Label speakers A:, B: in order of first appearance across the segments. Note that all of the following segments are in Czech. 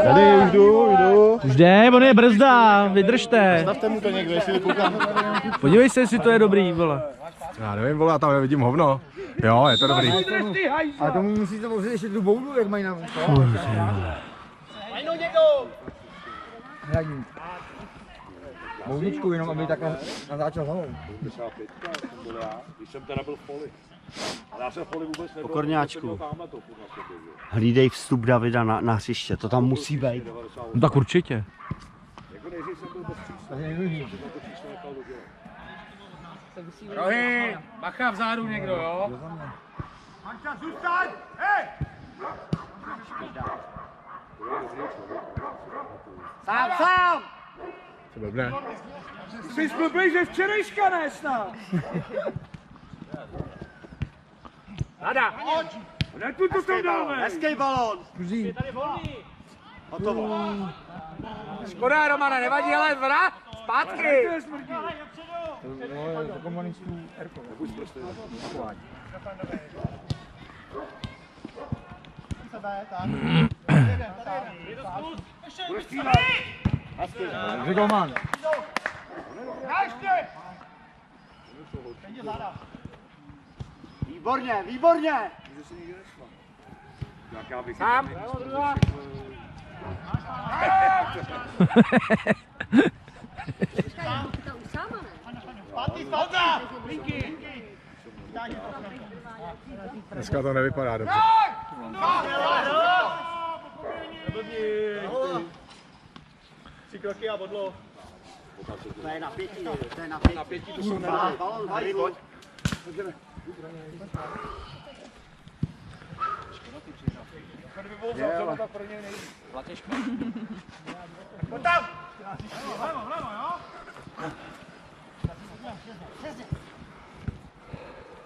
A: Tady už jdu.
B: Už jde, on je brzda, vydržte.
A: Stavte mu to někde, jestli koukám.
B: Podívej se, jestli to je dobrý, vole.
A: Já nevím, vole, já tam nevidím hovno. Jo, je to dobrý.
C: A tomu musíte vozit ještě tu boudu, jak mají na hradní. Boudičku jenom, aby takhle natáčel hlavou.
D: Když jsem teda byl v poli. Ale já jsem v poli vůbec nebyl.
E: Pokorňáčku. Hlídej vstup Davida na hřiště, to tam musí být.
B: No tak určitě.
C: Rohy, bacha vzadu někdo, jo? Manča, zůstaň! Hej! Sám!
A: Co blbne?
C: Jsi blbý, že včerejška ne snad! Nada! Ne, tu to tam dáme!
E: Hezký balón!
C: Je tady volný!
E: Hotovo.
C: Škoda, Romana, nevadí, ale vrat! Zpátky! To komunistů Erko. Vigolman.
E: Výborně, výborně!
C: Sám!
A: Dneska to nevypadá dobře.
D: Tři kroky a bodlo.
E: To je na pěti, to je na pěti.
D: Na pěti to jsou
E: Balón, hlavy, pojď.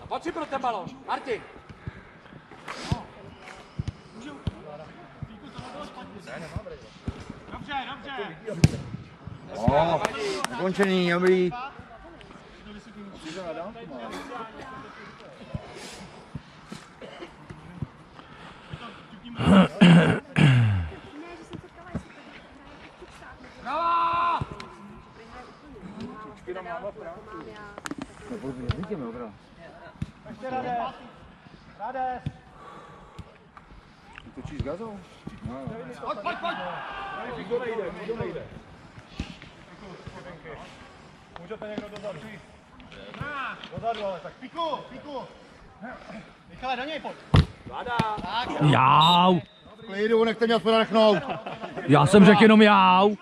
C: Pojď si pro ten balón, Martin! Ukončený, dobrý.
A: Točíš gazou?
C: Pojď!
D: Nikdo nejde. Můžete někdo dozadu? Dozadu, ale tak piku! Michale, do něj pojď!
B: Jau.
A: Klidu, nechte mě aspoň nadechnout.
B: Já jsem řekl jenom jau.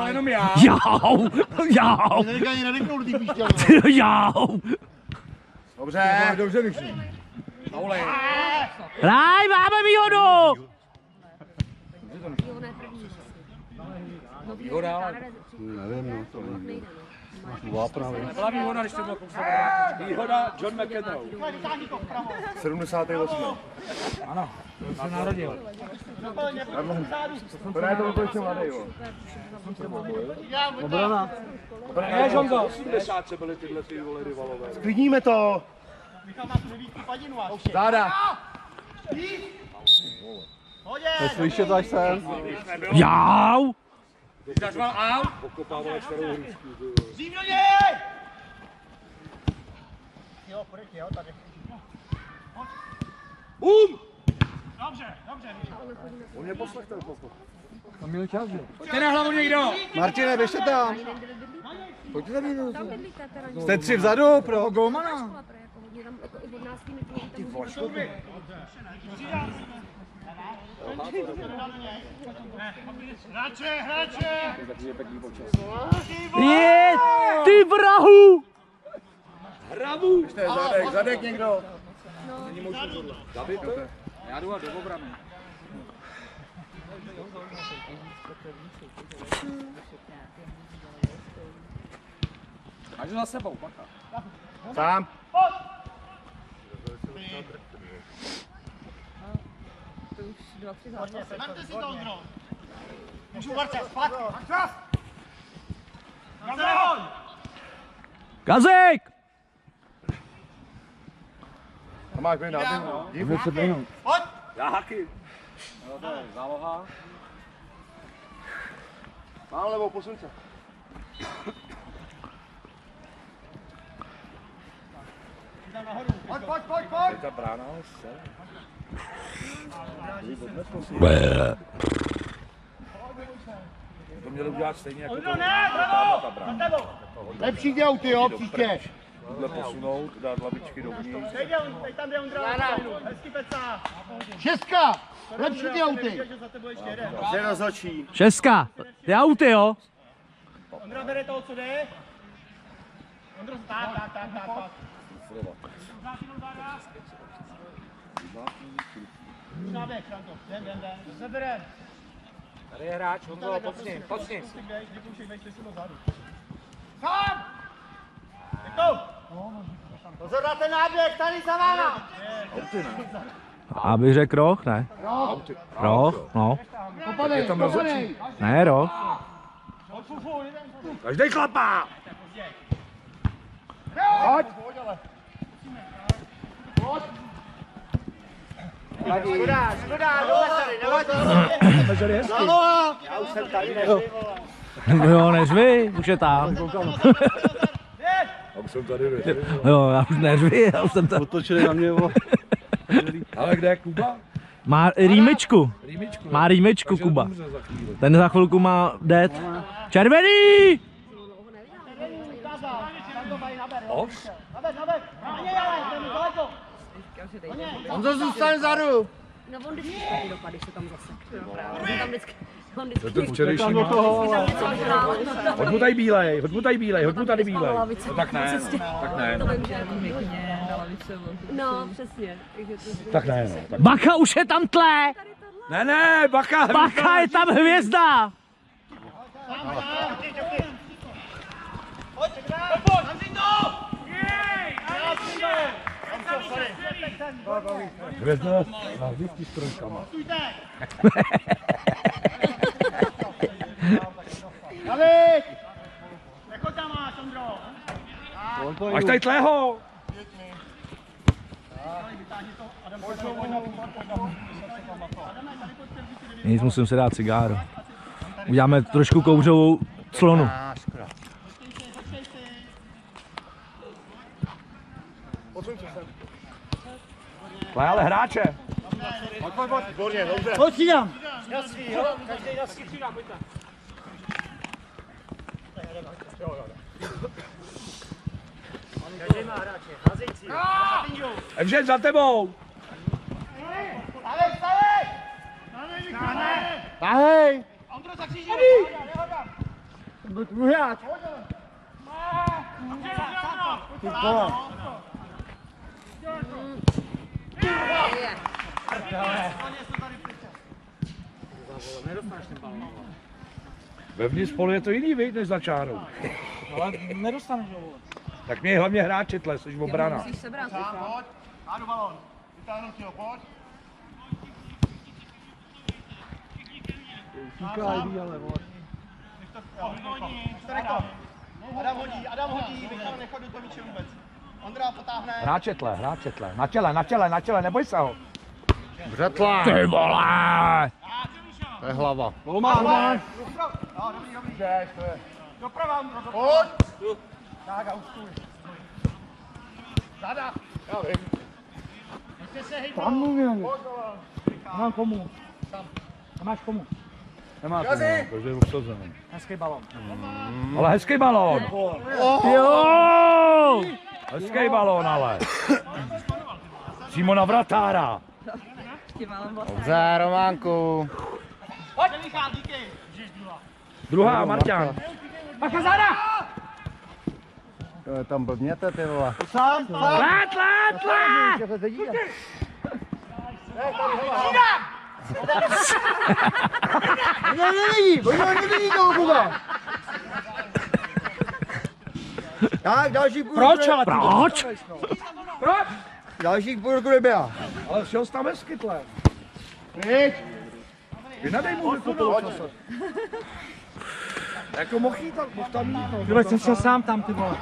C: Jenom já.
B: Jau.
A: Neříkaj ani nadechnout, ty píštěl.
B: Jau.
A: Dobře. Dobře, Miši.
B: Hraj, máme výhodu.
C: Výhoda.
A: Nevím, no to nevím.
C: Byla výhoda, když to bylo kousek.
D: Výhoda John McEnroe.
A: 78.
C: Ano, to se narodil.
A: To ne, to byl ještě mladý, jo.
C: Obrana. Ne, Žonzo.
D: 80 byly tyhle ty vole rivalové.
A: Sklidníme to. Záda. Slyšet až sem.
B: Jau.
C: Zařval out.
D: Pokopávali starou hrušku.
C: Zím do něj! Jo, pojď, jo, tady.
D: Bum!
C: Dobře.
D: On mě poslechtel poslech.
C: Tam měl čas, jo. Pojďte na hlavu někdo.
A: Martine, běžte tam. Pojďte tam někdo. Jste tři vzadu pro golmana.
C: Hráče!
B: Je, ty vrahu.
D: Hrabu!
A: Ještě zadek někdo.
D: David?
C: Já jdu do obrany. Máš za sebou, bacha.
A: Sám.
C: Vemte si to, Ondro. Můžu vrcet, zpátky. Čas!
B: Kazek.
A: A máš být náběh.
C: Pojď!
D: Já haky.
A: Záloha.
D: Mám levou, posuň se. Pojď, pojď, pojď, pojď!
A: Ta brána se. To měli udělat stejně jako to. Ta brána.
D: Lepší děl ty, jo, příště.
A: Tohle posunout, dát lavičky dovnitř.
C: Tam jde Ondra. Hezky Peca.
D: Šestka! Lepší děl ty.
E: Jde na začí.
B: 6. Ty auty, jo?
C: Ondra bere toho, co jde. Ondra, tak. Náběh, Franto. Jdem. Zabere.
A: Tady je hráč, Honzo, pojď s ním.
C: Sám! Pozor na ten náběh, tady za váma!
B: Abych řekl roh, ne? Roh, no.
D: Popadej, popadej.
B: Ne, roh.
A: Každý chlapá!
D: Pojď.
C: Škoda, do mezery, nevadí.
E: Já už jsem tady
B: Jo, neřvi, už je tam.
A: Já jsem tady,
B: Jo, já už neřvi, já už jsem tam.
E: otočili na mě, vole.
A: Ale kde je Kuba?
B: Má rýmičku.
A: Rýmičku.
B: Má rýmičku,
A: Takže
B: Kuba.
A: umře za chvíli.
B: Ten za chvilku má det. Červený!
A: Os?
D: Honzo, zůstaň vzadu.
F: No on vždycky špatný dopady se tam zase. No právě. Tam vždycky, on
A: To je
F: vždycky
A: to včerejší má.
F: něco hrál.
A: Hoď mu tady bílej, hoď mu tady bílej. No tak ne, tak ne.
F: To vím, že no, přesně.
A: Tak ne, no. Tak...
B: Bacha, už je tam tle!
A: Ne, Bacha!
B: Bacha, je tam hvězda!
A: Hvězda na hvězdí s trojkama.
D: David!
C: Jako tam máš, Ondro?
A: Máš tady tlého!
B: Nic, musím si dát cigáro. Uděláme trošku kouřovou clonu.
A: Tle, ale hráče!
D: Pojď si tam.
A: Evžen, za tebou!
D: Tahej.
C: Ondro, zakříží!
D: Druhý hráč. Ty vole.
A: Vevnitř polu je to jiný, viď, než za čárou.
C: Ale nedostaneš ho.
A: Tak měj hlavně hráče tle, jsi obrana.
F: Musíš sebrat,
D: Pojď. Ádu balón. Vytáhnout ho, pojď.
C: Adam hodí, nechod do toho míče vůbec. Ondra potáhne.
A: Hráče tle. Na těle, neboj se ho.
D: Břetla.
B: Ty vole!
D: To je hlava.
C: Dobrý. Doprava, Ondro,
D: Pojď.
C: tak a ustůj.
D: Zada. Já vím.
C: Ještě se hejtlo.
D: Tam mluvím.
C: Mám komu? Máš komu?
A: Nemá to, takže je obsazený.
C: Hezký balon.
A: Ale hezký balón.
B: Jo!
A: Hezký balón, ale. Přímo na vratára.
D: Dobře, Románku.
C: Pojď, Michal, díky.
A: Druhá, Marťan.
C: Bacha, záda!
D: To je tam blbněte, ty vole.
B: Tle!
D: Nevidí toho Kuba. Tak, další půl.
C: Proč, ale ty?
B: Proč?
D: Další půl Grybia.
A: Ale šel jsi tam hezky tle.
D: Pryč.
A: Vynadej mu to toho času. Jako mohl tam jít.
C: Ty jsem šel sám tam, ty vole.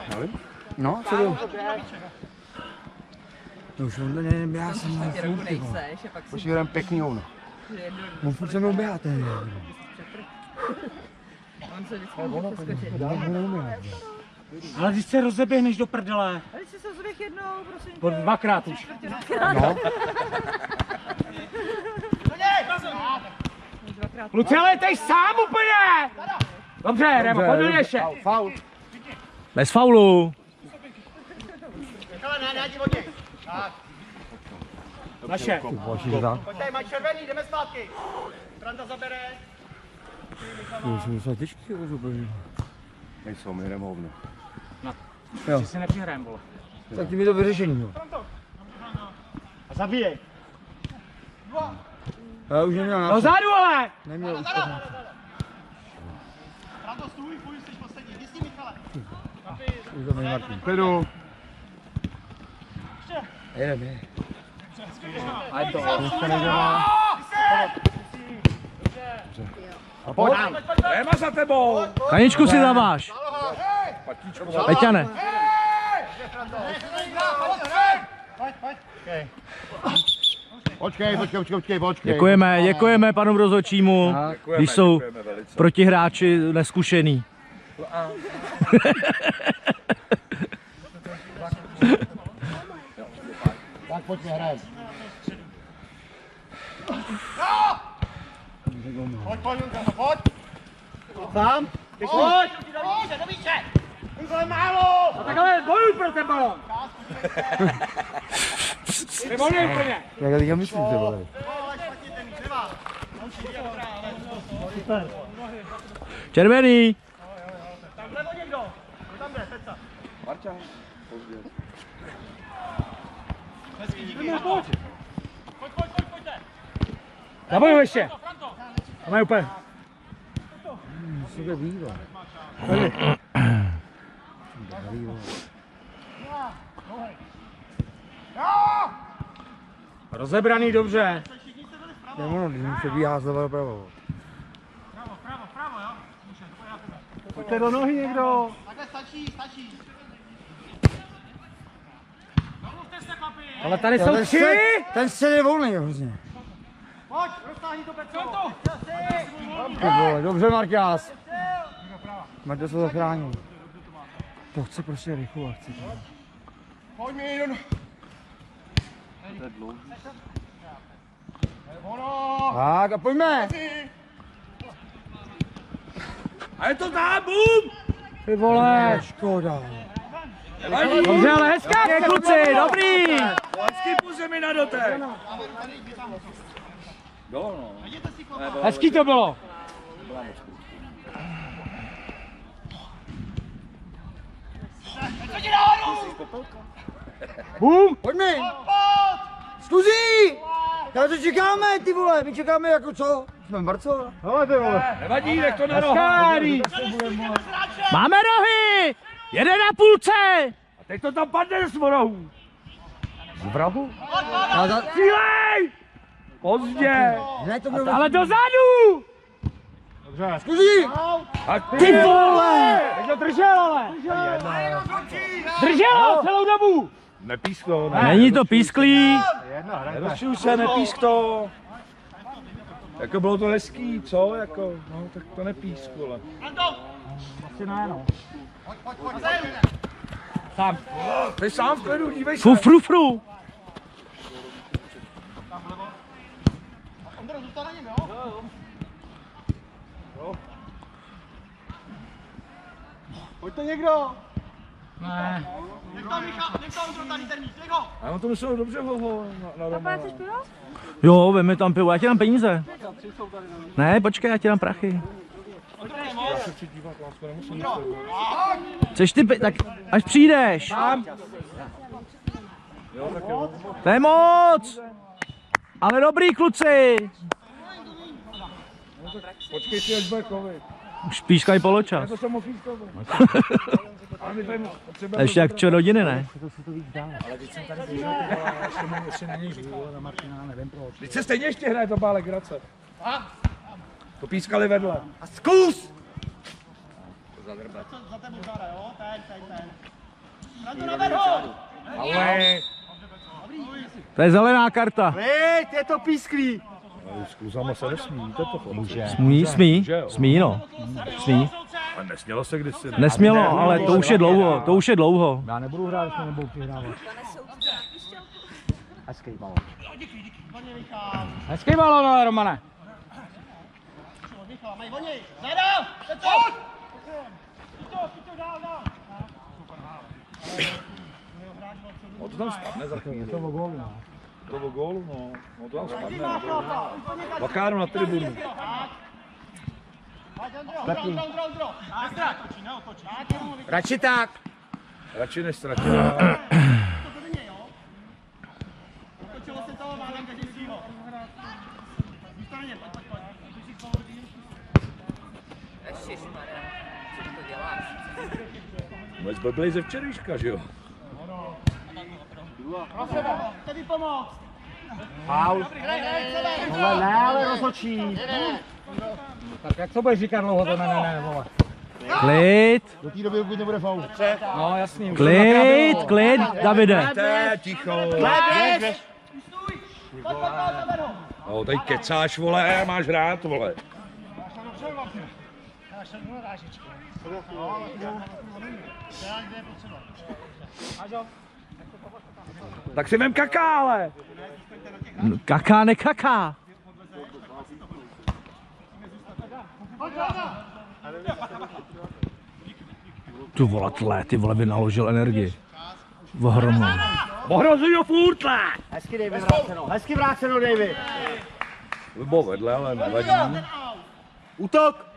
D: No, co jdu? No už on nevím, já jsem na furt, ty vole. Už jdem pěkný hovno.
A: On furt se mnou běhá ten.
F: On se vždycky může přeskočit.
C: Ale když se rozeběhneš do prdele.
F: Ale jsi se zvěch jednou, prosím tě.
C: Po dvakrát už.
A: No.
C: Kluci, ale jsi sám úplně! Dobře, Remo, pojď do něše.
A: Faul.
B: Bez faulu.
D: Ale ne, ti vodě.
C: Naše.
D: Pojďte, mají červený, jdeme zpátky. Franta zabere.
A: To jsou docela těžký,
D: Nejsou, my jdeme hovno.
C: Že si nepřihrajem, vole.
A: tak tím je to vyřešení. Jo.
D: A zabíjej.
A: Já už neměl nápad.
C: Dozadu, ale!
A: Neměl už
D: Franto, stůj, půjdu, jsi poslední. Jdi s ním, Michale.
A: už to není Martin.
C: Klidu.
A: Jedeme.
C: A to. Rema za tebou!
B: Kaničku si dáváš. Peťane.
D: Počkej.
B: Děkujeme panu rozhodčímu, když jsou protihráči neskušený.
D: Tak pojďme, hrajeme. Pojď, Junka, pojď.
C: Sám?
D: Pojď, do míče. Junko, málo.
C: No tak ale bojuj pro ten balon! Nevolně úplně!
A: Jak já myslím, že vole.
B: Červený.
D: Tam vlevo někdo. Tam jde, Peca.
A: Marťa.
D: Hezký, díky. Pojďte.
C: Zabojuj ještě! A mají úplně.
A: Sebe vývo.
C: Rozebraný dobře.
A: Nemohlo, když se bíhá zleva doprava.
D: Pravo, jo?
C: Pojďte do nohy někdo.
D: Takhle stačí. Domluvte se, chlapi.
C: Ale tady jsou tři!
A: Ten se je volný hrozně.
D: Pojď, roztáhni to, Peco.
A: Ty vole, dobře Marťás. Marťa se zachránil. To chce prostě rychlou akci.
D: Pojď mi, Jon.
A: Tak a pojďme.
C: A je to tam, bum!
A: Ty vole, škoda.
C: Dobře, ale hezká,
B: Kluci, dobrý.
C: hezký puze mi na dotek. Hezký to bylo. Bum!
A: Pojďme. Zkusí. Já to čekáme, ty vole, my čekáme jako co? Jsme v Barcelona.
C: Hele ty vole. Nevadí, nech to na nohách.
B: Máme rohy. Jeden na půlce.
C: A teď to tam padne z rohů.
A: Z vrahu?
C: Cílej! Pozdě.
A: Ne, to bylo...
C: Ale dozadu!
A: Zkusí.
C: A ty vole! Teď to držel, ale! Držel celou dobu!
B: Nepísklo. Není to písklý.
C: Rozčuj se, nepísk to. Jako bylo to hezký, co? Jako, no, tak to nepísklo. Asi ne, no.
D: Pojď.
C: Sám. Ty sám v klidu, dívej se.
B: Fru.
D: Ondro, zůstal na něm, jo? Pojďte někdo.
C: Ne.
D: Nech to Ondro tady termín, nech ho.
C: A on to myslel dobře ho na Roma.
B: Jo, veme tam pivo, já ti dám peníze. Ne, počkej, já ti dám prachy. Chceš ty tak až přijdeš. To je moc. Ale dobrý, kluci.
C: Počkej si, až bude covid.
B: Už pískají poločas.
C: To jsem mohl pískovat.
B: Ještě jak čo rodiny, ne?
C: Ale teď jsem tady běžel, ještě není živý, na Martina, nevím proč. Teď se stejně ještě hraje to bálek Grace. To pískali vedle.
A: A zkus.
D: Za tebou zára, jo? Teď. Franto, naber ho.
C: Ale...
B: To je zelená karta.
A: Pojď, je to písklý.
C: S kluzama se nesmí, víte to? Může.
B: Smí, no. Smí.
C: Ale nesmělo se kdysi.
B: Nesmělo, ale to už je dlouho, to už je dlouho.
A: Já nebudu hrát, když nebudou přihrávat. Hezký balón, ale Romane.
C: No to tam spadne za chvíli.
A: To o gólu, no.
C: To o gólu, no. No to tam spadne. Vakáru na tribunu.
A: Radši tak.
C: Radši než ztratila. No jsme byli ze včerejška, že jo?
A: Faul. Ale ne, ale rozhodčí. Tak jak to budeš říkat dlouho, to ne, vole.
B: Klid,
D: Do té doby, pokud nebude faul.
A: No jasný.
B: klid, Davide.
C: Ticho. No, tady kecáš, vole, máš rád, vole. Tak si vem kaká, ale.
B: Kaká, nekaká. Ty vole, by naložil energii. Ohromnou.
C: Ohrozuj ho furt, le.
E: Hezky Davy vráceno, hezky vráceno Davy.
C: Byl vedle, ale nevadí.
E: Útok.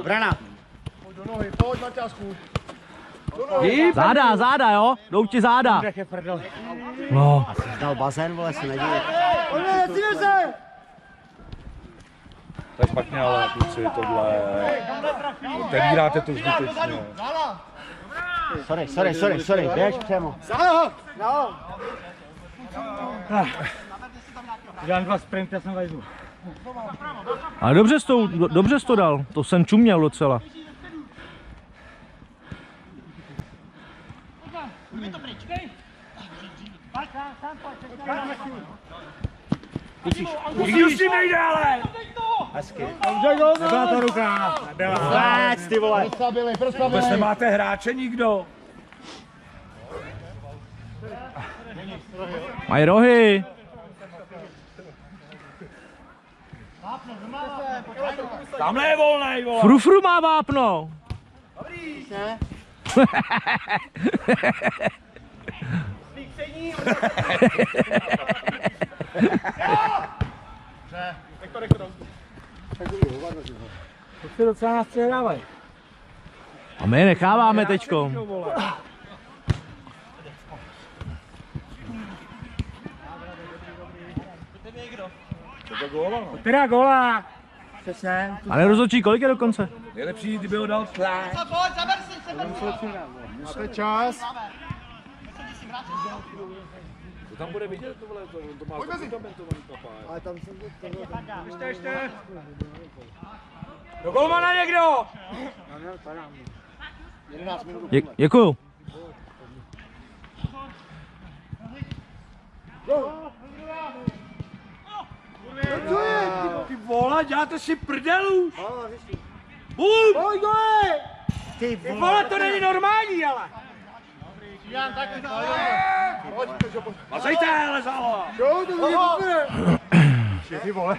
E: Brana.
D: Pojď, Maťásku.
B: Záda, jo? Jdou ti záda. No,
E: Dal bazén, vole, se nedívej.
C: To je špatně, ale kluci, tohle. Otevíráte to zbytečně.
E: Sorry, běž přemo.
A: Dělám 2 sprinty, já jsem vajdu.
B: ale dobře jsi to dal. To jsem čuměl docela.
C: Nikdo si nejde, ale!
A: Nebyla to ruka. Nebyla.
E: Ty vole.
C: Vůbec nemáte hráče nikdo.
B: Mají rohy.
C: Tamhle je volnej, vole.
B: Frufru má vápno.
A: To si docela nás přehrávají.
B: A my je necháváme teďko.
A: Teda góla. Přesně.
B: A nerozhodčí, kolik je do konce?
C: Nejlepší, kdyby ho dal tlak.
D: Máte čas.
C: To tam bude vidět, to vole, to má zakomentovaný papáje.
A: Ještě. Do golmana někdo.
B: Děkuju.
C: Ty vole, děláte si prdelu! Bum!
E: Ty
A: Ty vole, to není normální, ale.
C: Mazejte, ale záloha!
D: Ty vole.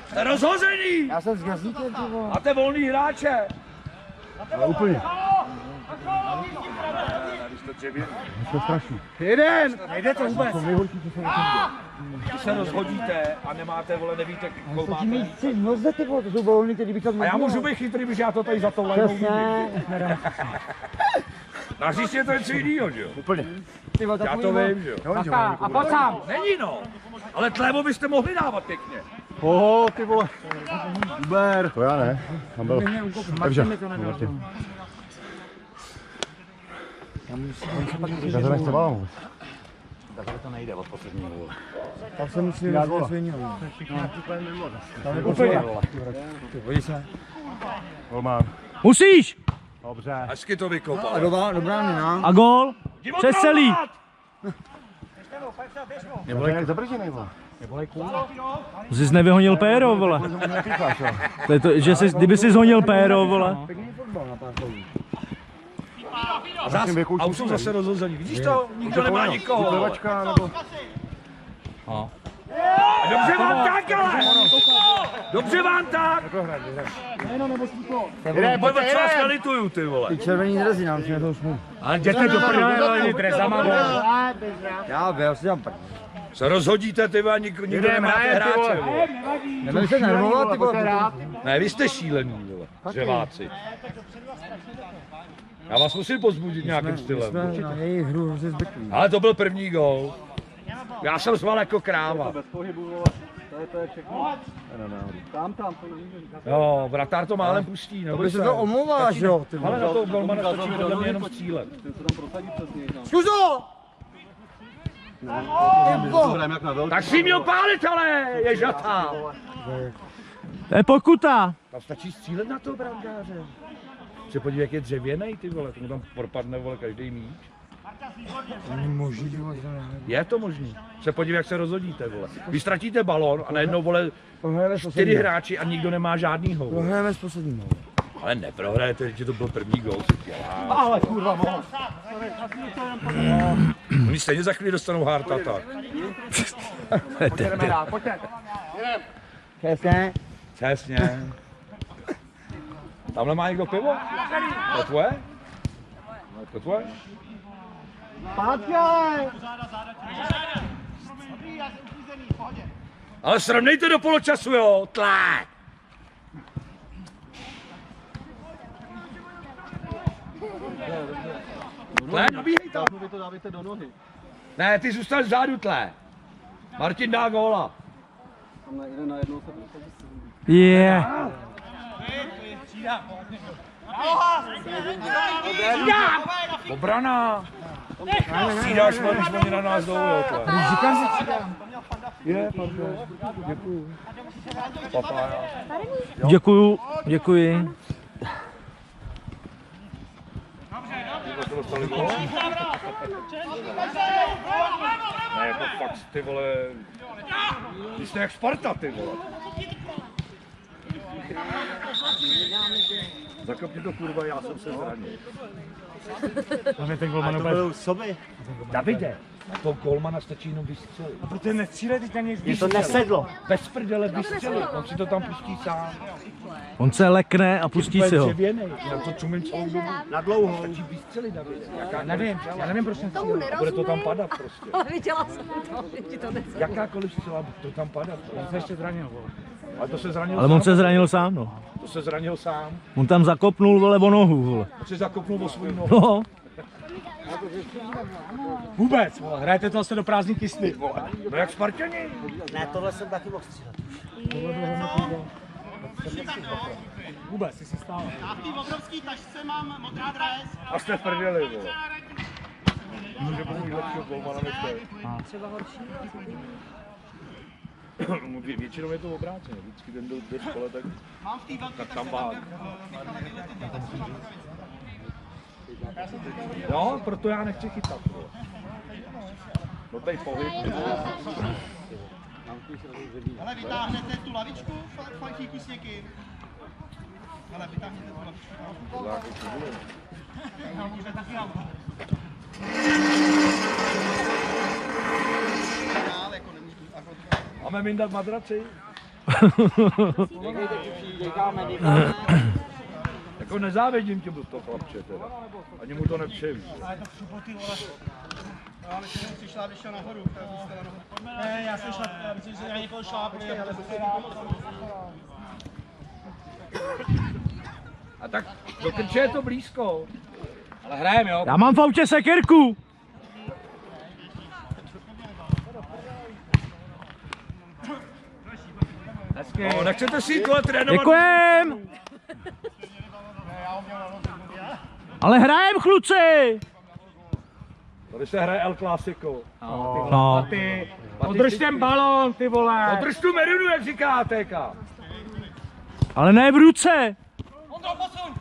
C: Jste rozhozený!
A: Já jsem s Gazíkem, ty vole.
C: Máte volný hráče!
D: Ale úplně.
A: To je strašný. Jeden. Nejde to vůbec.
C: Když se rozhodíte a nemáte, vole, nevíte, koho máte.
A: Tím si nozde, ty vole, to jsou volný, ty kdybych to
C: A já můžu být chytrý, protože já to tady za tou lajnou
A: Přesně.
C: Na hřiště je to něco jinýho, že jo?
A: Ty vole,
C: Já to vím, že jo?
A: A pojď sám.
C: Není no! Ale tlévo byste mohli dávat pěkně.
D: Oho, ty vole. Uber. To já ne. Tam byl.
A: Martin mi to nedal. Já to nechce balon.
C: Takhle to nejde od posledního góla.
A: Tam se musí dát něco jiného. Tam je
C: Úplně.
A: Podívej se.
D: Golman.
B: Musíš!
D: Dobře.
C: Hezky to vykopal.
A: A do brány, no.
B: A gól! Přes celý!
D: Nebolej zabržený, vole.
B: Jsi nevyhonil Péro, vole. To je to, že jsi, kdyby jsi zhonil Péro, vole.
A: Pěkný fotbal na pár chodů.
C: A už jsou zase rozhození. Vidíš to? Nikdo nemá nikoho.
D: Plevačka nebo...
C: Dobře vám tak, ale! Dobře vám tak! Pojď, co vás nelituju, ty vole.
A: Ty červený dresy nám přijde to smůj.
C: Ale jděte do prdele, ale dresama, vole.
A: Já si dám prd.
C: Se rozhodíte, ty vole, nikdo nemáte hráče, vole.
A: Nebudeš se nervovat, ty vole.
C: Ne, vy jste šílený, vole. Řeváci. Já vás musím pozbudit nějakým stylem.
A: Jsme na jejich hru hrozně zbyklí.
C: Ale to byl první gól. Já jsem zval jako kráva. Jo, vratar to málem pustí,
A: To
C: neboj
A: by
C: se.
A: se to omlouváš, jo, ty
C: Ale
A: vole.
C: na toho golmana stačí podle mě jenom střílet.
A: Zkus to!
C: Tak si měl pálit, ale ježatá.
B: To je pokuta!
C: Tam stačí střílet na toho brankáře. Se podívej, jak je dřevěnej, ty vole, tomu tam propadne, vole, každý míč.
A: Není možný, vole.
C: Je to možný. Se podívej, jak se rozhodíte, vole. Vy ztratíte balón a najednou, vole,
A: Prohrajeme s
C: 4
A: posledním.
C: hráči a nikdo nemá žádnýho. Vole.
A: Prohrajeme s posledním.
C: Ale neprohrajete, že to byl první gól, si děláš.
D: Ale kurva, mohl.
C: Oni stejně za chvíli dostanou heart attack.
D: Jdeme dál, pojďte.
A: Přesně.
C: Přesně. Tamhle má někdo pivo? To je tvoje? To je tvoje?
A: Pátkaj!
C: Ale srovnejte do poločasu, jo, tlak! Tlé, nabíhej to!
D: Vy to dávajte do nohy.
C: Ne, ty zůstal vzadu, tlé. Martin dá góla.
D: Tam na jeden na jednou se
B: Je.
C: Obrana! Střídáš, když oni na nás jdou, jo, tlé. Je, pardon. Děkuju. Papája.
B: Děkuju, děkuji.
C: Ne, jako fakt, ty vole, ty jsi jak Sparta, ty vole. Zakopni to, kurva, já jsem se zranil.
E: A to byl sobě.
C: Davide, na toho golmana stačí jenom vystřelit.
D: A protože nestřílej, teď na něj
E: Mně to nesedlo.
C: Bez prdele vystřelit, on si to tam pustí sám.
B: On se lekne a pustí si ho.
C: Dřevěnej, já to čumím celou dobu.
E: Na dlouhou.
C: Stačí vystřelit, Davide.
D: Já nevím, proč
F: Tomu
C: A bude to tam padat prostě.
F: ale viděla jsem to, že ti to nesmí.
C: Jakákoliv střela, to tam padat.
D: On se ještě zranil, vole.
C: Ale to se zranil
B: Ale
C: sám.
B: on se zranil sám, no.
C: To se zranil sám.
B: On tam zakopnul, vole, o nohu, vole.
C: To si zakopnul o svůj nohu.
B: No.
D: Vůbec, vole. Hrajete to zase do prázdný kysny, vole.
C: No jak Spartani.
E: Ne, tohle jsem taky mohl střílet.
D: Vůbec, ty si stále.
G: Já v té obrovské tašce mám modrá dres.
C: A jste v prdeli, vole. Může být lepšího golmana než to.
F: Třeba horší.
C: Většinou je to obráceně. Vždycky ten byl do škole, tak
G: Mám v té velké
C: tam
G: tašce
C: vág.
G: velké.
C: Jo, proto já nechci chytat. vole. Blbej pohyb.
G: Hele, vytáhnete tu lavičku, fajfíku s někým. Hele, vytáhněte tu lavičku. No, můžete taky auto. Dál, jako nemůžu.
C: Máme mindat madraci? Jako nezávidím tě to chlapče teda. Ani mu to nepřeju.
G: Ale to přupo ty vole. No, ale ty jsem přišla, když šel nahoru. Ne, já jsem šla, myslím, že já někoho šlápli, ale to se
C: A tak do krče je to blízko. Ale hrajeme, jo?
B: Já mám v autě sekerku.
C: No, nechcete si tohle trénovat?
B: Děkujem. Ale hrajem, kluci.
C: Tady se hraje El Clasico.
B: No.
C: Podrž ten balón, ty vole. Podrž tu merinu, jak říká TK.
B: Ale ne v ruce.
G: Ondro, posuň!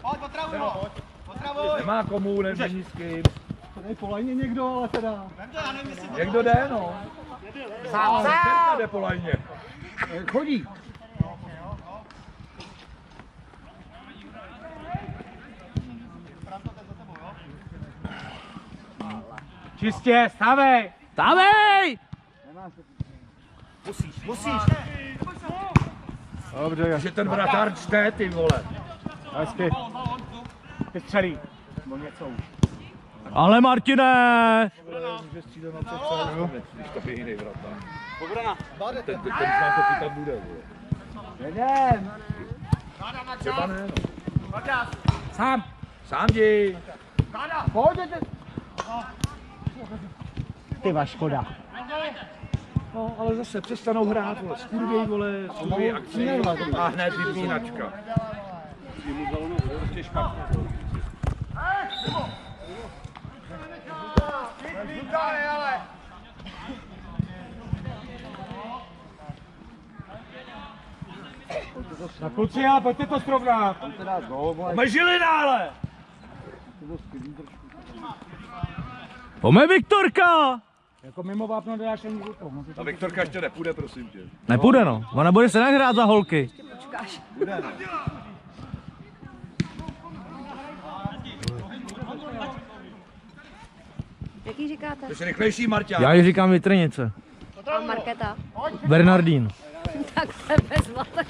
G: Pojď, potravuj ho! Potravuj!
C: Nemá komu, není s kým.
D: Tady po lajně někdo, ale teda.
G: Vem to, já nevím, jestli to...
C: Někdo jde, no. Sám jde po lajně.
D: Chodí.
C: Čistě, stavej.
B: Stavej!
G: Musíš!
D: Dobře,
C: Že ten vratar čte, ty vole.
D: hezky. Ty střelí. Nebo něco už.
B: Ale Martine!
C: Může střídat na co když to je jiný vratar. Ten znám, to tam bude, vole.
D: Jedem.
C: Třeba ne, no. Sám. Sám jdi.
D: Pojďte. Ty máš škoda.
C: No, ale zase přestanou hrát, vole. Skurvěj, vole, skurvěj akci. A hned vypínačka.
D: Na kluci, ale pojďte to srovnat.
C: Žilina, ale!
B: Pojďme Viktorka!
D: Jako mimo vápno dáš ani to.
C: A Viktorka ještě nepůjde, prosím tě.
B: Nepůjde no, ona bude se nahrát za holky.
F: Počkáš. Jaký říkáte?
C: To je rychlejší, Marťa.
B: Já jí říkám Vitrnice.
F: A Markéta?
B: Bernardín.
F: Tak tebe zlatek.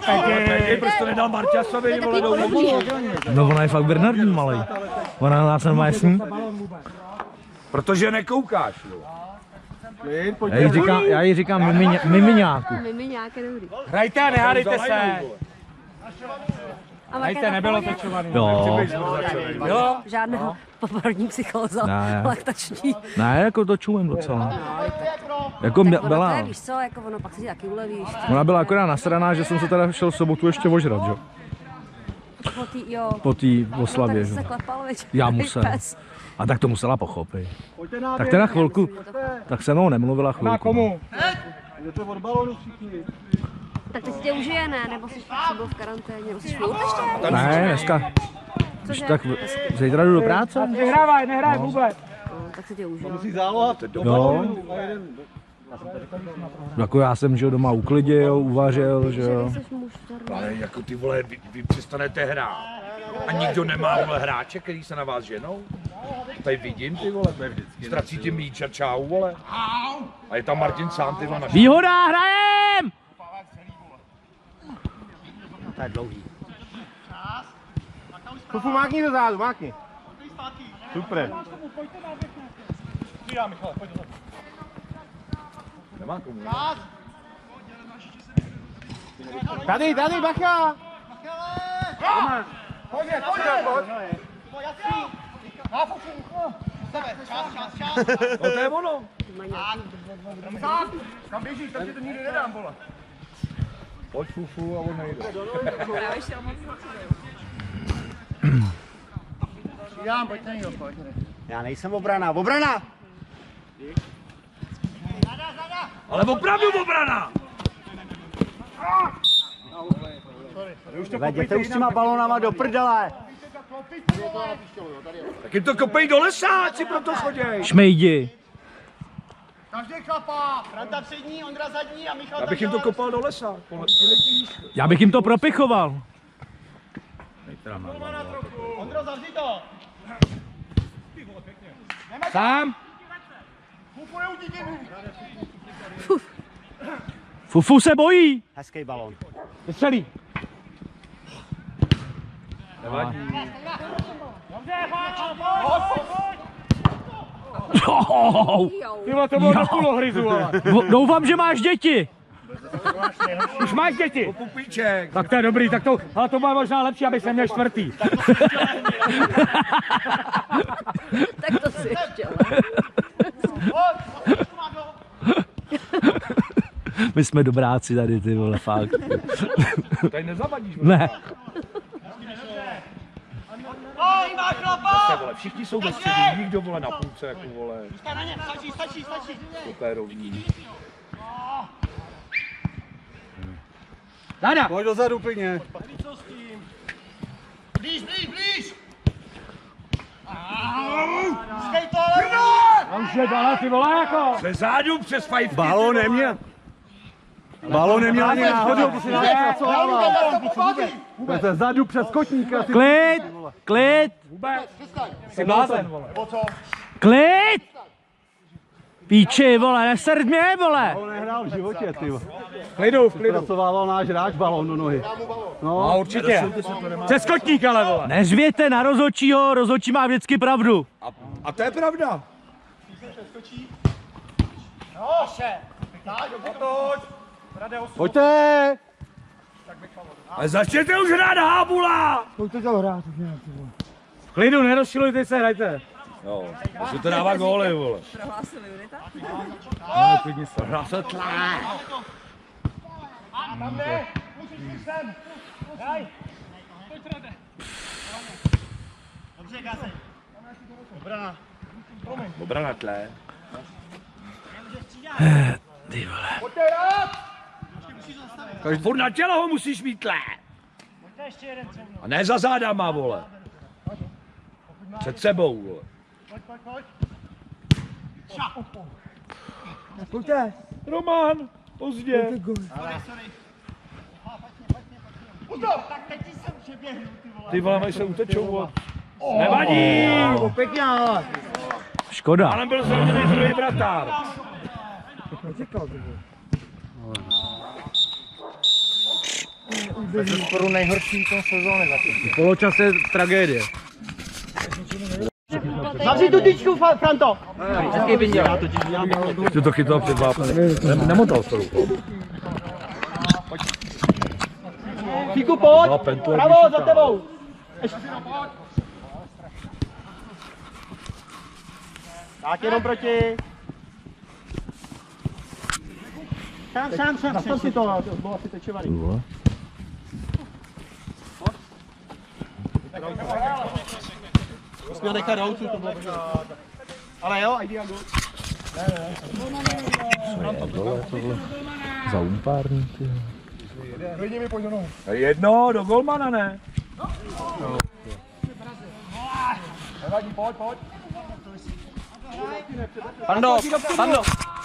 C: Pěkně, proč to nedal Marťasovi, vole, do
B: No ona je fakt Bernardín malej. Ona nás nemá s ní.
C: Protože nekoukáš, jo.
B: Já jí říkám mimiňáku.
F: Mimi nějaké dobrý.
D: Hrajte a nehádejte se.
F: A
D: Hrajte, nebylo točovaný.
B: Jo.
D: Jo?
F: Žádného poporodní psychóza,
B: Ne.
F: laktační.
B: Ne, jako to čumem docela. Jako
F: Tak ono to
B: byla,
F: je, víš co, jako ono pak si taky ulevíš.
B: ona byla akorát nasraná, že jsem se teda šel v sobotu ještě ožrat, že? Po té oslavě,
F: tak
B: že?
F: se klepal, veď.
B: Já musel. A tak to musela pochopit. Tak teda chvilku, tak se mnou nemluvila chvilku.
D: Na komu?
F: Tak ty si tě užije, ne? Nebo jsi byl v karanténě, nebo jsi furt ještě?
B: Ne, dneska. Když tak zítra jdu do práce?
D: Nehraj vůbec.
F: Tak si tě užije.
B: Jo. Jako já jsem, že jo, doma uklidil, uvařil, že jo.
F: Jsi muž,
C: Ale jako ty vole, vy přestanete hrát. A nikdo nemá, vole, hráče, který se na vás ženou. Tady vidím, ty vole, ztracíte míč a čau, vole. A je tam Martin sám, ty vole, naši.
B: Výhoda, hrajem!
E: To je dlouhý.
D: Fufu, mákni do zádu, mákni. Super.
C: Nemá komu.
D: Tady, bacha.
G: Pojď! Na Fufu! Sebe, čas!
C: No to je ono.
D: Kam běžíš, tak ti to nikdy nedám, vole.
C: Pojď Fufu a on nejde.
E: Já nejsem obrana. Obrana!
C: Ale opravdu obrana!
E: Jděte už s těma balonama do prdele.
C: Tak jim to kopej do lesa, ať si proto choděj.
B: Šmejdi.
G: Každý chlapa! Franta přední, Ondra zadní a Michal
C: Já bych jim to kopal do lesa.
B: Já bych jim to propichoval.
G: Ondro, zavři to!
D: Sám.
G: Fufu, neutíkej!
B: Fufu se bojí.
E: Hezký balon.
D: Střelí.
C: Nevadí.
D: Ty vole, to bylo do kulohryzu, ale.
B: Doufám, že máš děti.
D: Už máš děti.
C: Pupíček.
D: Tak to je dobrý, tak to, ale to bude možná lepší, abych se měl čtvrtý.
F: Tak to si ještě,
B: My jsme dobráci tady, ty vole, fakt.
C: Tady nezavadíš.
B: Ne.
G: Oj, má chlapa!
C: se, vole, všichni jsou ve středu, nikdo, vole, na půlce, jako, vole.
G: Na ně, stačí.
C: To je rovný.
A: Dáda!
E: Pojď dozadu plně.
G: Blíž! Skej to, Leno!
A: A už je dala, ty vole, jako!
C: Ze zádu přes fajfky.
E: Balón neměl. Balón neměl ani náhodou, ty si
G: pracovával.
E: ze zadu přes kotníka.
B: Klid!
A: Jsi blázen, vole.
B: Klid! Píči, vole, nesrd mě, vole!
E: On nehrál v životě, ty.
A: V klidu.
E: Pracovával náš hráč balón do nohy.
A: No, určitě. Přes kotník, ale, vole.
B: Neřvěte na rozhodčího, rozhodčí má vždycky pravdu.
C: A to je pravda.
E: Pojďte!
C: Ale začněte už hrát hábula.
A: Pojďte to hrát, už nějak, ty vole. V klidu, nerozčilujte se, hrajte.
C: Jo, takže to dává góly, vole.
F: Prohlásili Unita?
A: No, klidně se.
G: Dobře, Gazej. Dobrá.
C: Dobrá na tle.
B: Ty vole.
C: Furt na tělo ho musíš mít tle. A ne za zádama, vole. Před sebou, vole.
A: Pojďte.
C: Roman, pozdě.
G: Tak teď jsem přeběhnu, ty vole.
C: Ty vole, mají se utečou, vole. Nevadí.
A: Pěkně, ale.
B: Škoda.
C: Ale byl zraněný druhý bratár.
A: Nečekal, ty vole.
D: Sporu nejhorší ten sezóny zatím.
B: Poločas je tragédie.
G: Zavři tu tyčku, Franto.
C: Ty to chytal před vápnem. Nemotal to rukou.
G: Fíku, pojď. Pravo, za tebou. Tak, jenom proti. Sám. Zastav si to bylo asi tečovaný. Měl nechat roucu, to bylo možná. Ale jo, idea good.
B: Za umpární, ty.
C: Jedno, do golmana, ne?
B: Pando!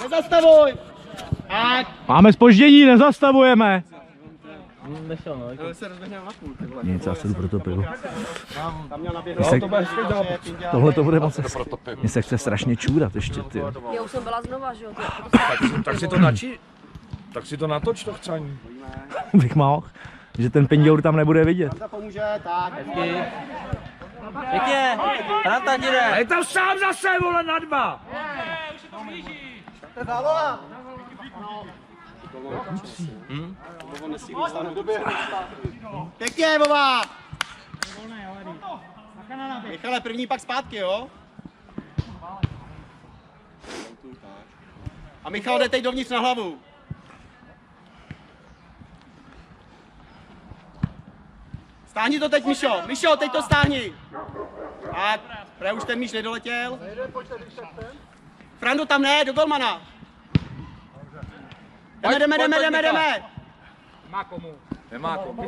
G: Nezastavuj! Tak.
B: Máme zpoždění, nezastavujeme. Nic, já se jdu pro to pivo. Tohle to bude moc. Mně se chce strašně čůrat ještě, ty.
F: Já už jsem byla znova, že jo?
C: Tak si to nači. Tak si to natoč, to chcání.
B: Bych mohl, že ten pindour tam nebude vidět.
G: Franta pomůže, tak.
H: Pěkně, Franta ti jde.
C: A je tam sám zase, vole, na dva.
G: To je záloha. Pěkně, Boba! Michale, první pak zpátky, jo? A Michal jde teď dovnitř na hlavu. Stáhni to teď, Mišo. Mišo, teď to stáhni. Tak, právě už ten míč nedoletěl. Frandu tam ne, do golmana. Jdeme.
C: Nemá komu.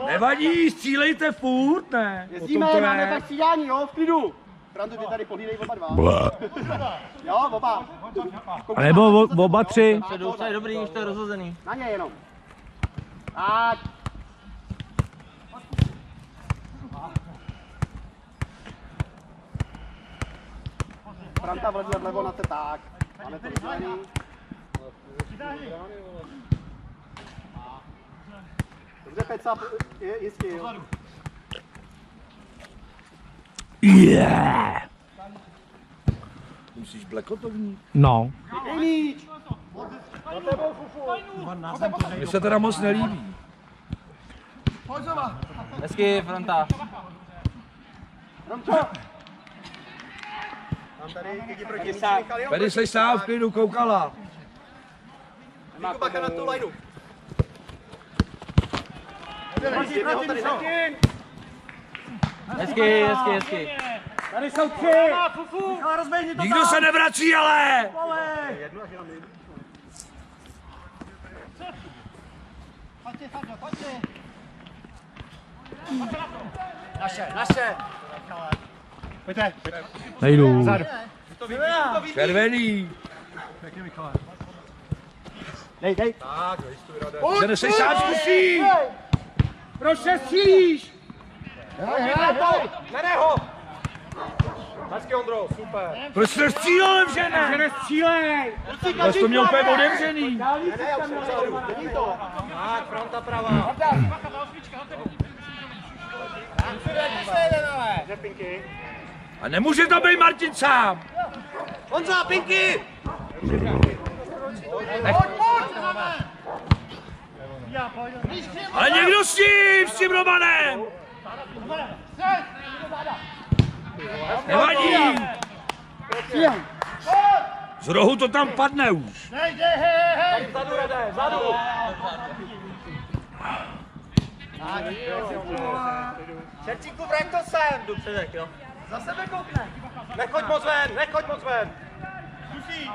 C: Nevadí, střílejte furt, ne?
G: Jezdíme, máme tak střídání, jo, v klidu. Frandu, ty tady pohlídej oba dva. Jo, oba.
B: A nebo oba tři.
H: To je dobrý, už to je rozhozený.
G: Na ně jenom. Tak. Franta vlezl vlevo na te, tak. Máme to rozdělený. Dobře, Peca, jistě, jo.
B: Yeah.
C: Musíš blekotovní.
B: No.
G: Dej míč.
C: Mně se teda moc nelíbí.
H: Hezky, Franta.
G: Romčo. Mám tady lidi proti míči, Michal, jo.
C: Tady seš sám v klidu, koukala.
G: Míku bacha na tu lajnu.
H: Hezky, hezky, hezky.
D: Tady jsou 3. Michal, rozběhni to.
C: Nikdo se nevrací, ale!
G: Pojďte, Fabio, pojďte.
D: Naše. Pojďte.
B: Nejdu.
C: Červený.
D: Dej.
C: Se nesej sám zkusí.
D: Prošestříš. Na něho. Hezky, Ondro, super.
C: Proč jste střílel, že ne?
D: Nestřílej.
C: Ale jsi to měl úplně otevřený.
D: Není to. Tak, fronta pravá. Pinky.
C: A nemůže to být Martin sám.
D: Honza, Pinky.
C: Ale někdo s tím Romanem. Nevadí. Z rohu to tam padne už.
D: Zadu, Rade, zadu. Čerčíku, vrať to sem.
H: Jdu předek, jo.
D: Za sebe koukne. Nechoď moc ven. Zkusí.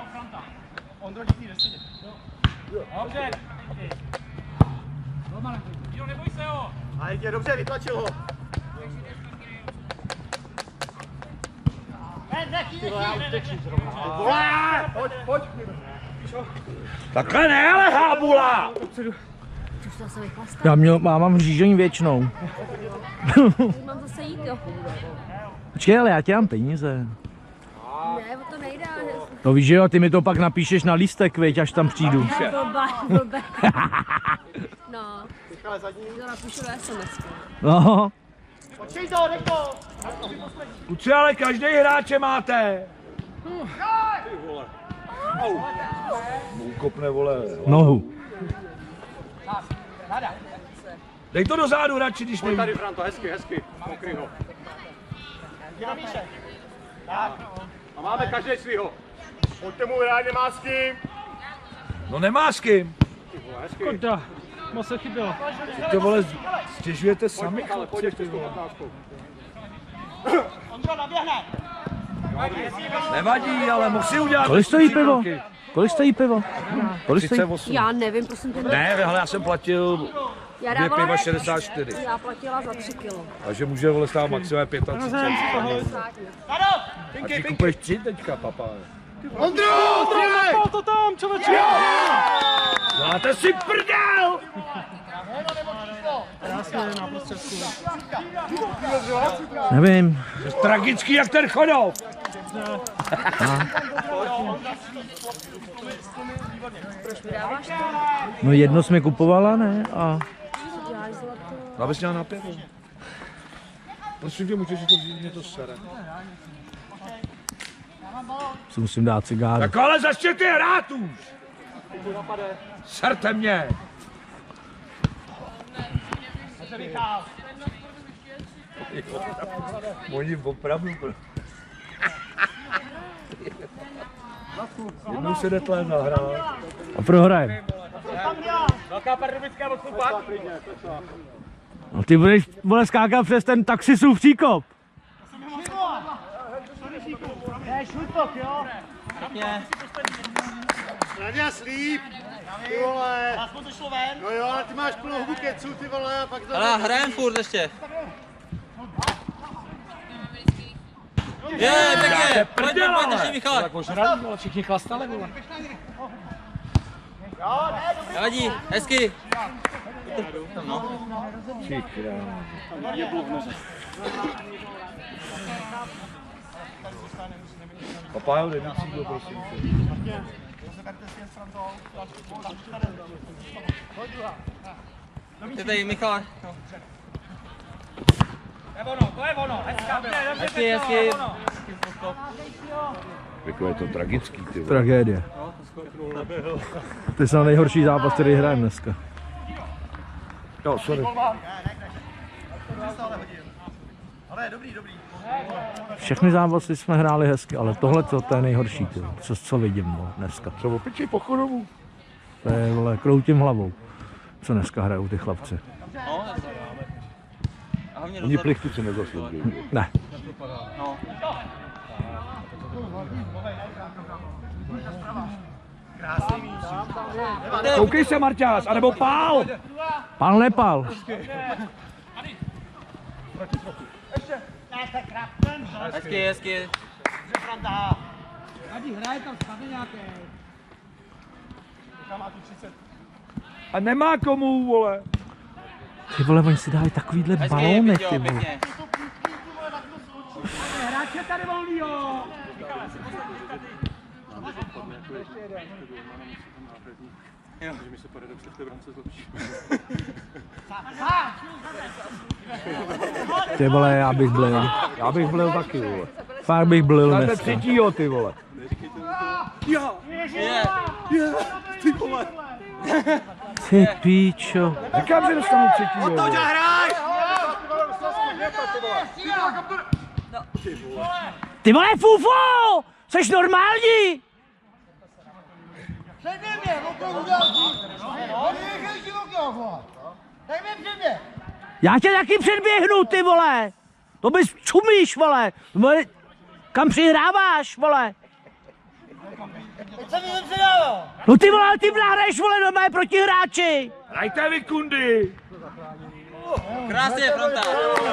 D: Ondro, díky, nesedět. Dobře. Jo, neboj se ho. A jde dobře, vytlačil ho. Pojď.
C: Takhle ne, ale hábula.
F: Přišla se vychlastat.
B: Mám řízení věčnou.
F: Mám zase jít, jo.
B: Počkej, ale já ti dám peníze.
F: Ne, o to nejde.
B: To víš, že jo, ty mi to pak napíšeš na lístek, veď, až tam přijdu.
F: Blbe. No. To napíšu do SMS.
B: No,
D: Počkej to, nech to.
C: Kluci, ale každý hráče máte. Ukopne, vole.
B: nohu.
C: Dej to do zádu radši, když neví.
D: Tady, Franto, hezky. Pokryj ho. Tak. A máme každý svýho. Pojďte mu hrát, nemá s kým.
C: No nemá s kým.
B: Škoda, moc se chybělo.
C: Ty vole, stěžujete sami, chlapci, ty vole.
G: Ondro, naběhne.
C: Nevadí, ale mohl si udělat.
B: Kolik stojí pivo? Kolik stojí pivo? Kolik stojí?
C: 38.
F: Já nevím, prosím tě.
C: Ne, hele, já jsem platil
F: Já
C: 2
F: dávala,
C: piva 64.
F: já platila za 3 kilo.
C: Takže může vole stát maximálně 35. A ty kupuješ 3 teďka, papa.
D: Ondro, to tam, člověče.
C: Máte si prdel!
B: Nevím.
C: Tragický jak ten Chodov.
B: No jedno jsme kupovala, ne? A
C: Abys měla na pivo. Prosím tě, můžeš si to vzít, mě to sere.
B: si musím dát cigáru.
C: Tak ale začněte hrát už! Serte mě! Oni opravdu... Jednou se netlé zahrál.
B: A prohrajem.
D: Velká pardubická odstupak.
B: No ty budeš, vole, skákat přes ten taxisův příkop.
D: Ne, šutok, jo? Radia slíp. Ty vole.
G: Aspoň to šlo ven.
D: No jo, ale ty máš plnou hubu keců, ty vole, a pak to...
H: Ale hrajem furt ještě. Je, pěkně, pojď, ještě Michal.
C: Tak ožrali, ale všichni chlastali, vole.
H: Nevadí, hezky.
C: Papájo, dej mi sídlo, prosím.
H: Je tady Michal.
D: To je ono, hezká,
H: Hezky, hezky.
C: Jako je to tragický, ty vole.
B: Tragédie. To je nejhorší zápas, který hrajeme dneska.
C: No, sorry.
G: Ale dobrý, dobrý.
B: Všechny zápasy jsme hráli hezky, ale tohle to je nejhorší, ty, co vidím dneska.
C: Co opičí po chodovu?
B: To je, vole, kroutím hlavou, co dneska hrajou ty chlapci.
H: No, hlavně
C: Oni
H: dozadu.
C: plichtu si nezaslouží.
B: Ne.
H: No.
C: Koukej se, Marťás, anebo pál!
B: Pál nepal.
H: Hezky.
C: A nemá komu, vole.
B: Ty vole, oni si dávají takovýhle balóny, ty vole.
H: Pěkně.
B: Ty vole, já bych blil.
C: Já bych byl taky, vole.
B: Fakt bych blil
C: Dáte
B: dneska.
C: třetího, ty vole.
B: Ty píčo.
C: Říkám, že dostanu třetího, vole.
B: Ty vole, fufo! Jseš normální?
G: Předně mě, okolo udělal dřív. Nechej si okolo, vole. Tak mě předně.
B: Já tě taky předběhnu, ty vole! To bys čumíš, vole! Kam přihráváš, vole?
G: Teď jsem mi předával.
B: No ty vole, ale ty nahraješ, vole, normálně proti hráči!
C: Hrajte vy, kundy!
H: Krásně, fronta.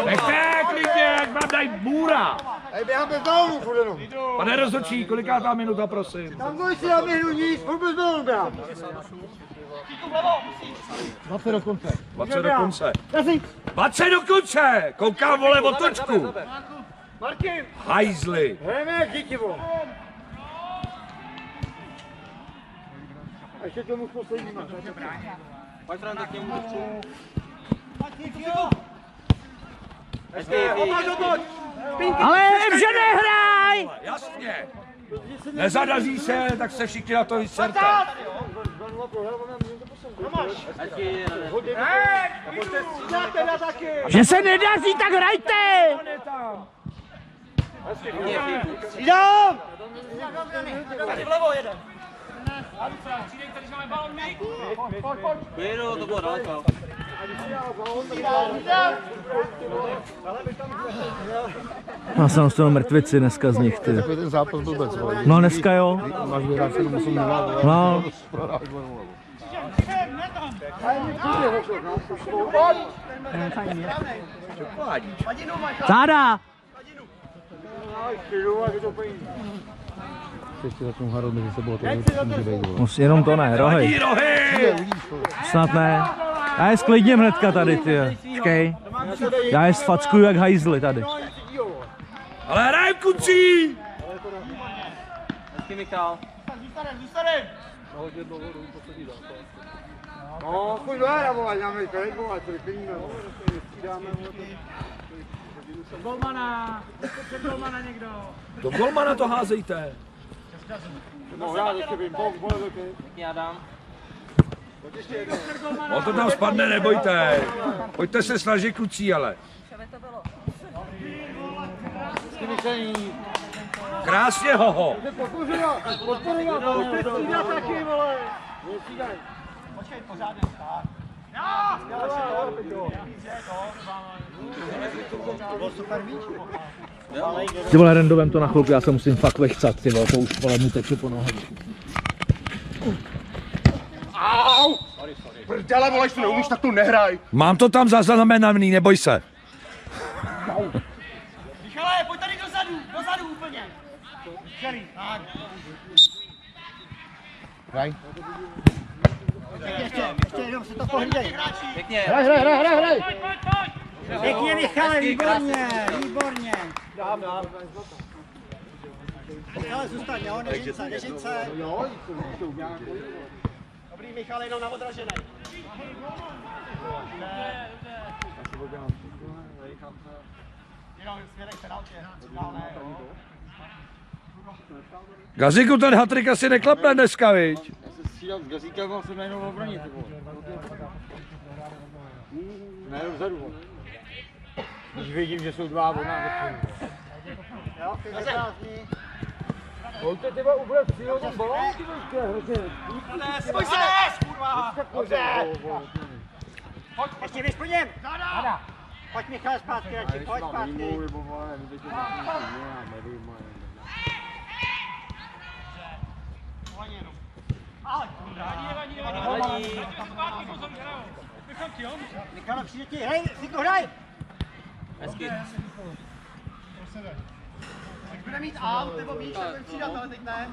C: Nechte klidně, jak vám dají bůra!
G: Hej, běhám bez balónu, furt jenom.
C: Pane rozhodčí, kolikátá minuta, prosím?
G: Tam dvoj si já běhnu nic, furt bez balónu běhám. 20 do konce.
C: 20 do konce.
G: Jasný.
C: 20 do konce! Koukám, vole, otočku!
G: Martin,
C: Hajzli!
G: hrajeme jak děti, vole. A ještě tomu poslední máš.
H: Pojď, Franta, k němu držu.
B: Ale že nehraj!
C: Jasně! Nezadaří se, tak se všichni na to vyserte.
B: Že se nedaří, tak hrajte!
G: Jdám!
H: Vyjedu, to bylo daleko.
B: Já jsem z toho mrtvici dneska z nich, ty.
D: Ten zápas blbec,
B: No dneska jo.
D: máš vyhrát 7-8-0,
B: No.
D: prohráš 2-0.
B: Záda!
D: Ještě začnou hádat mezi sebou, to může být.
B: No, jenom to ne, rohej.
C: Jí rohy!
B: Snad ne. Já je sklidním hnedka tady, ty. Počkej. Já je sfackuju jak hajzli tady.
C: Ale hraj, kucí!
H: Hezky, Michal.
G: Zůstanem. No, pojď do hra, vole, dáme tady, vole, to vyplníme, vole.
C: Do golmana to házejte.
G: No, já ještě vím, vole,
H: Já dám.
C: On to tam spadne, nebojte. Pojďte se snažit, kucí, ale. Krásně, hoho.
B: Ty vole, rendovem to na chvilku, já se musím fakt vechcat, ty vole, to už vole mu teče po nohách.
D: Au! Prdele, vole, jestli neumíš, tak to nehraj.
C: Mám to tam zaznamenaný, neboj se.
G: Michale, pojď tady dozadu úplně. Tak.
D: Hraj.
G: Ještě jenom se to pohlídej.
H: Pěkně.
D: Hraj.
G: Pěkně, Michale, výborně. Michale, zůstaň, jo, nežince. Dobrý, Michale, jenom na odražené. Jenom směrek penaltě, dále, jo.
C: Gaziku, ten hatrik asi neklapne dneska, viď?
D: S Gazíkem mám se jméno obranit, ty vole. Ne, vzadu, vole. Když vidím, že jsou dva, ona
G: Jo, ty krásný.
D: Pojďte, ty vole, úplně přijel ten balón, ty vole, hrozně.
G: Spoj se, kurva. Dobře. Pojď, ještě běž po něm. Záda. Pojď Michal zpátky, radši, pojď zpátky. Michal, přijde ti, hej, Fiku, hraj!
H: Hezky.
G: Ať bude mít out nebo míč, tak bude přidat, ale teď ne.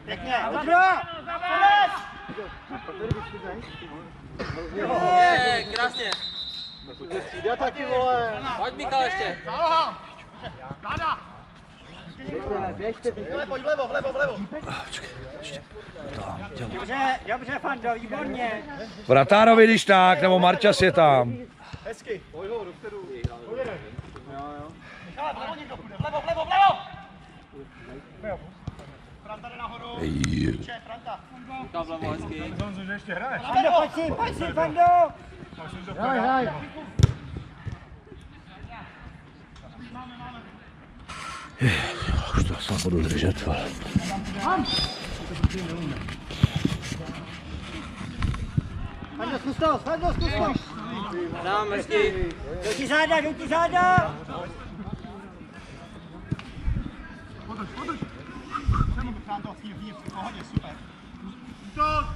G: Pěkně, dobrá!
H: Krásně.
G: Jde taky, vole!
H: Pojď Michal ještě.
G: Pojď vlevo, vlevo, vlevo! Dobře, Fando, výborně!
C: Vratárovi když tak, nebo Marťas je tam.
G: Hezky! Pojď ho, dopředu. Michale, vlevo někdo půjde, vlevo, vlevo, vlevo! Franta jde nahoru. Míče, Franta.
H: Michal vlevo, hezky.
D: Honzo, že ještě hraješ?
G: Fando, pojď si, Fando!
A: Hraj.
B: Už to asi budu držet, ale.
G: Fando, zkus to, Fando, zkus to!
H: Dám, hezky.
G: Jdu ti záda! Frando, v pohodě, super.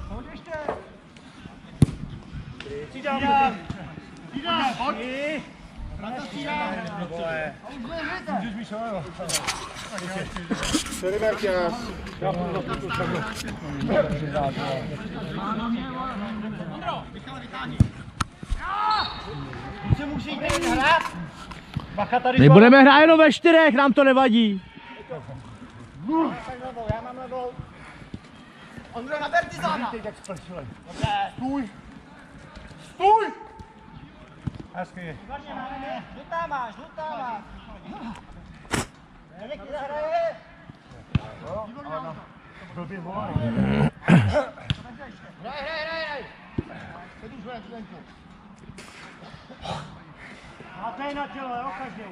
G: Pojď ještě! Střídám, pojď! Franta střídám!
D: Můžeš mít šalevo.
G: Michale, vytáhni! Se musí jít hrát!
D: Bacha tady
B: My budeme hrát jenom ve 4, nám to nevadí.
G: Já mám levou. Ondro, naber ty záda! Dobře.
D: Stůj! Hezky.
G: Výborně, máme. Žlutá máš. Nevek ti zahraje.
D: Blbě volá.
G: Hraj. Teď už hraj, členku. Máte na tělo, jo, každý.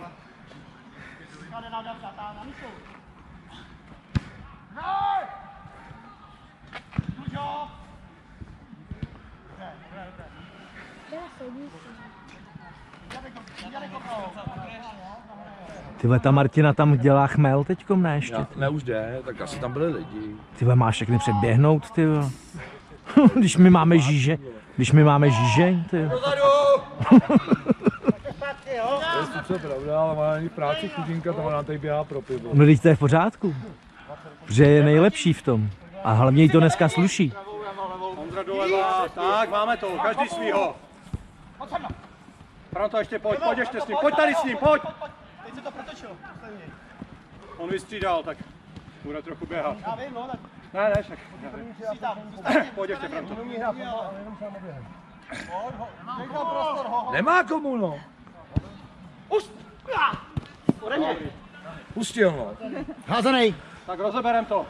G: Tady na davka, tam na místu. Hraj! Kužo!
B: Tyhle, ta Martina tam dělá chmel teďkom, ne ještě?
C: Ne, už jde, tak asi tam byli lidi.
B: Tyhle, máš všechny předběhnout, tyhle. Když my máme žížeň, tyhle.
G: Zpátky, jo?
C: To je sice pravda, ale má ani práci chudinka, tam nám tady běhá pro pivo.
B: No teď to je v pořádku. Protože je nejlepší v tom. A hlavně jí to dneska sluší.
D: Ondra doleva, tak máme to, každý svýho. Franta, ještě pojď ještě s ním, pojď tady s ním, pojď!
G: Teď se to protočilo.
D: On vystřídal, tak bude trochu běhat.
G: Já vím, no, tak
D: Ne, však.
G: střídám.
D: Pojď ještě, Franto.
G: Nechal prostor, ho.
C: Nemá komu, no.
G: Ode mě.
C: Pustil, no.
A: Házenej.
D: Tak rozeberem to.